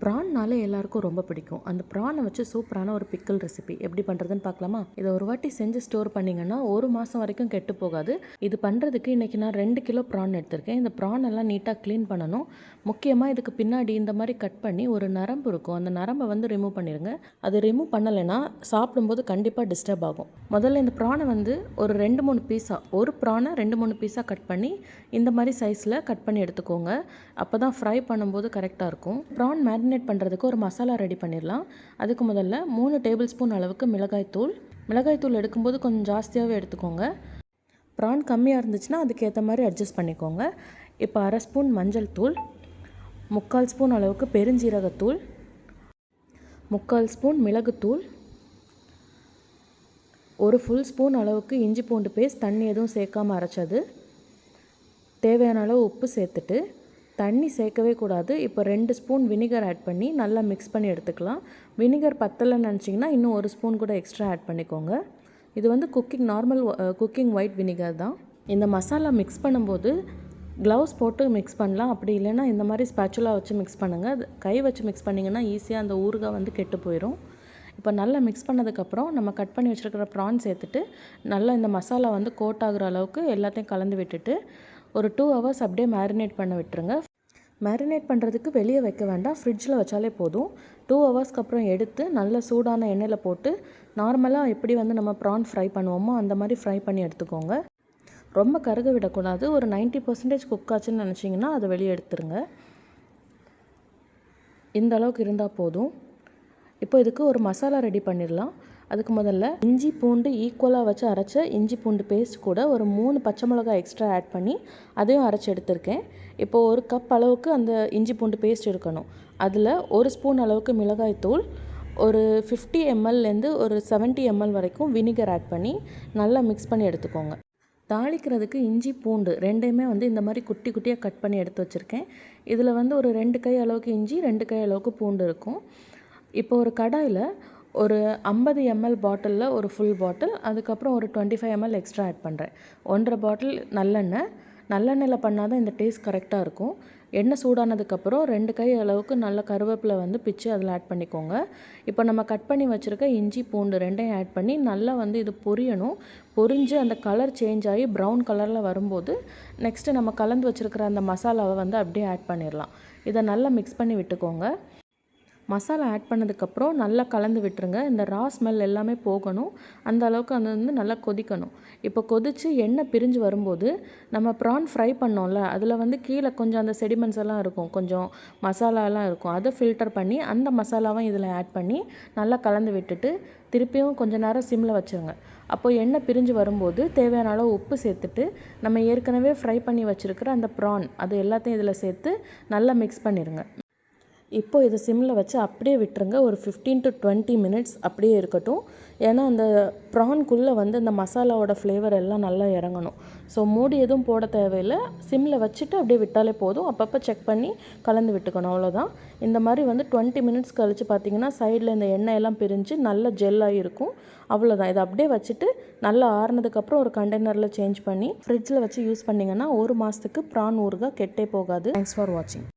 ப்ரான்னாலே எல்லாருக்கும் ரொம்ப பிடிக்கும். அந்த ப்ரானை வச்சு சூப்பரான ஒரு பிக்கிள் ரெசிபி எப்படி பண்ணுறதுன்னு பார்க்கலாமா? இதை ஒரு வாட்டி செஞ்சு ஸ்டோர் பண்ணிங்கன்னா 1 மாதம் வரைக்கும் கெட்டு போகாது. இது பண்ணுறதுக்கு இன்றைக்கி நான் 2 கிலோ ப்ரான் எடுத்திருக்கேன். இந்த ப்ரான் எல்லாம் நீட்டாக க்ளீன் பண்ணணும். முக்கியமாக இதுக்கு பின்னாடி இந்த மாதிரி கட் பண்ணி ஒரு நரம்பு இருக்கும். அந்த நரம்பை வந்து ரிமூவ் பண்ணிடுங்க. அது ரிமூவ் பண்ணலைன்னா சாப்பிடும்போது கண்டிப்பாக டிஸ்டர்ப் ஆகும். முதல்ல இந்த ப்ரானை வந்து ஒரு 2-3 பீஸாக, ஒரு ப்ரானை 2-3 பீஸாக கட் பண்ணி இந்த மாதிரி சைஸில் கட் பண்ணி எடுத்துக்கோங்க. அப்போ தான் ஃப்ரை பண்ணும்போது கரெக்டாக இருக்கும். ப்ரான் மேரினேட் பண்ணுறதுக்கு ஒரு மசாலா ரெடி பண்ணிடலாம். அதுக்கு முதல்ல 3 டேபிள் ஸ்பூன் அளவுக்கு மிளகாய்த்தூள் எடுக்கும்போது கொஞ்சம் ஜாஸ்தியாகவே எடுத்துக்கோங்க. ப்ரான் கம்மியாக இருந்துச்சுன்னா அதுக்கேற்ற மாதிரி அட்ஜஸ்ட் பண்ணிக்கோங்க. இப்போ 1/2 ஸ்பூன் மஞ்சள் தூள், 3/4 ஸ்பூன் அளவுக்கு பெருஞ்சீரகத்தூள், 3/4 ஸ்பூன் மிளகுத்தூள், ஒரு ஃபுல் ஸ்பூன் அளவுக்கு இஞ்சி பூண்டு பேஸ்ட் தண்ணி எதுவும் சேர்க்காமல் அரைச்சது, தேவையான அளவு உப்பு சேர்த்துட்டு தண்ணி சேர்க்கவே கூடாது. இப்போ 2 ஸ்பூன் வினிகர் ஆட் பண்ணி நல்லா மிக்ஸ் பண்ணி எடுத்துக்கலாம். வினிகர் பத்தலைன்னு நினச்சிங்கன்னா இன்னும் 1 ஸ்பூன் கூட எக்ஸ்ட்ரா ஆட் பண்ணிக்கோங்க. இது வந்து நார்மல் குக்கிங் ஒயிட் வினிகர் தான். இந்த மசாலா மிக்ஸ் பண்ணும்போது க்ளவுஸ் போட்டு மிக்ஸ் பண்ணலாம். அப்படி இல்லைன்னா இந்த மாதிரி ஸ்பேச்சுலா வச்சு மிக்ஸ் பண்ணுங்கள். கை வச்சு மிக்ஸ் பண்ணிங்கன்னா ஈஸியாக அந்த ஊறுகாய் வந்து கெட்டு போயிடும். இப்போ நல்லா மிக்ஸ் பண்ணதுக்கப்புறம் நம்ம கட் பண்ணி வச்சுருக்கிற ப்ரான் சேர்த்துட்டு நல்லா இந்த மசாலா வந்து கோட் ஆகுற அளவுக்கு எல்லாத்தையும் கலந்து விட்டுட்டு ஒரு 2 ஹவர்ஸ் அப்படியே மேரினேட் பண்ண விட்டுருங்க. மேரினேட் பண்ணுறதுக்கு வெளியே வைக்க வேண்டாம், ஃப்ரிட்ஜில் வச்சாலே போதும். 2 ஹவர்ஸ்க்கு அப்புறம் எடுத்து நல்ல சூடான எண்ணெயில் போட்டு நார்மலாக எப்படி வந்து நம்ம ப்ரான் ஃப்ரை பண்ணுவோமோ அந்த மாதிரி ஃப்ரை பண்ணி எடுத்துக்கோங்க. ரொம்ப கருக விடக்கூடாது. ஒரு 90% குக் ஆச்சுன்னு நினச்சிங்கன்னா அதை வெளியே எடுத்துருங்க. இந்த அளவுக்கு இருந்தால் போதும். இப்போ இதுக்கு ஒரு மசாலா ரெடி பண்ணிடலாம். அதுக்கு முதல்ல இஞ்சி பூண்டு ஈக்குவலாக வச்சு அரைச்ச இஞ்சி பூண்டு பேஸ்ட் கூட ஒரு 3 பச்சை மிளகாய் எக்ஸ்ட்ரா ஆட் பண்ணி அதையும் அரைச்சி எடுத்திருக்கேன். இப்போது 1 கப் அளவுக்கு அந்த இஞ்சி பூண்டு பேஸ்ட் இருக்கணும். அதில் 1 ஸ்பூன் அளவுக்கு மிளகாய் தூள், ஒரு 50 mlலேருந்து ஒரு 70 ml வரைக்கும் வினிகர் ஆட் பண்ணி நல்லா மிக்ஸ் பண்ணி எடுத்துக்கோங்க. தாளிக்கிறதுக்கு இஞ்சி பூண்டு ரெண்டையுமே வந்து இந்த மாதிரி குட்டி குட்டியாக கட் பண்ணி எடுத்து வச்சுருக்கேன். இதில் வந்து ஒரு 2 கை அளவுக்கு இஞ்சி, 2 கை அளவுக்கு பூண்டு இருக்கும். இப்போ ஒரு கடாயில் ஒரு 50 ml பாட்டிலில் ஒரு ஃபுல் பாட்டில், அதுக்கப்புறம் ஒரு 25 ml எக்ஸ்ட்ரா ஆட் பண்ணுறேன். 1.5 பாட்டில் நல்லெண்ணெயில் பண்ணால் தான் இந்த டேஸ்ட் கரெக்டாக இருக்கும். எண்ணெய் சூடானதுக்கப்புறம் 2 கை அளவுக்கு நல்ல கருவேப்பிலை வந்து பிச்சு அதில் ஆட் பண்ணிக்கோங்க. இப்போ நம்ம கட் பண்ணி வச்சுருக்க இஞ்சி பூண்டு ரெண்டையும் ஆட் பண்ணி நல்லா வந்து இது பொரியணும். பொரிஞ்சு அந்த கலர் சேஞ்ச் ஆகி ப்ரௌன் கலரில் வரும்போது நெக்ஸ்ட்டு நம்ம கலந்து வச்சுருக்கிற அந்த மசாலாவை வந்து அப்படியே ஆட் பண்ணிடலாம். இதை நல்லா மிக்ஸ் பண்ணி விட்டுக்கோங்க. மசாலா ஆட் பண்ணதுக்கப்புறம் நல்லா கலந்து விட்டுருங்க. இந்த ரா ஸ்மெல் எல்லாமே போகணும். அந்த அளவுக்கு அது வந்து நல்லா கொதிக்கணும். இப்போ கொதித்து எண்ணெய் பிரிஞ்சு வரும்போது நம்ம ப்ரான் ஃப்ரை பண்ணோம்ல, அதில் வந்து கீழே கொஞ்சம் அந்த செடிமெண்ட்ஸ் எல்லாம் இருக்கும், கொஞ்சம் மசாலாலாம் இருக்கும். அதை ஃபில்டர் பண்ணி அந்த மசாலாவும் இதில் ஆட் பண்ணி நல்லா கலந்து விட்டுட்டு திருப்பியும் கொஞ்சம் நேரம் சிம்மில் வச்சுருங்க. அப்போது எண்ணெய் பிரிஞ்சு வரும்போது தேவையான அளவு உப்பு சேர்த்துட்டு நம்ம ஏற்கனவே ஃப்ரை பண்ணி வச்சுருக்கிற அந்த ப்ரான் அது எல்லாத்தையும் இதில் சேர்த்து நல்லா மிக்ஸ் பண்ணிடுங்க. இப்போது இதை சிம்மில் வச்சு அப்படியே விட்டுருங்க. ஒரு 15 to 20 மினிட்ஸ் அப்படியே இருக்கட்டும். ஏன்னா அந்த ப்ரான்குள்ளே வந்து அந்த மசாலாவோட ஃப்ளேவர் எல்லாம் நல்லா இறங்கணும். ஸோ மூடி எதுவும் போட தேவையில்லை. சிம்மில் வச்சுட்டு அப்படியே விட்டாலே போதும். அப்பப்போ செக் பண்ணி கலந்து விட்டுக்கணும், அவ்வளோதான். இந்த மாதிரி வந்து 20 மினிட்ஸ் கழித்து பார்த்திங்கன்னா சைடில் இந்த எண்ணெயெல்லாம் பிரிஞ்சு நல்ல ஜெல்லாகி இருக்கும். அவ்வளோதான். இதை அப்படியே வச்சுட்டு நல்லா ஆறுனதுக்கப்புறம் ஒரு கண்டெய்னரில் சேஞ்ச் பண்ணி ஃப்ரிட்ஜில் வச்சு யூஸ் பண்ணிங்கன்னா 1 மாதத்துக்கு ப்ரான் ஊறுகாய் கெட்டே போகாது. தேங்க்ஸ் ஃபார் வாட்சிங்.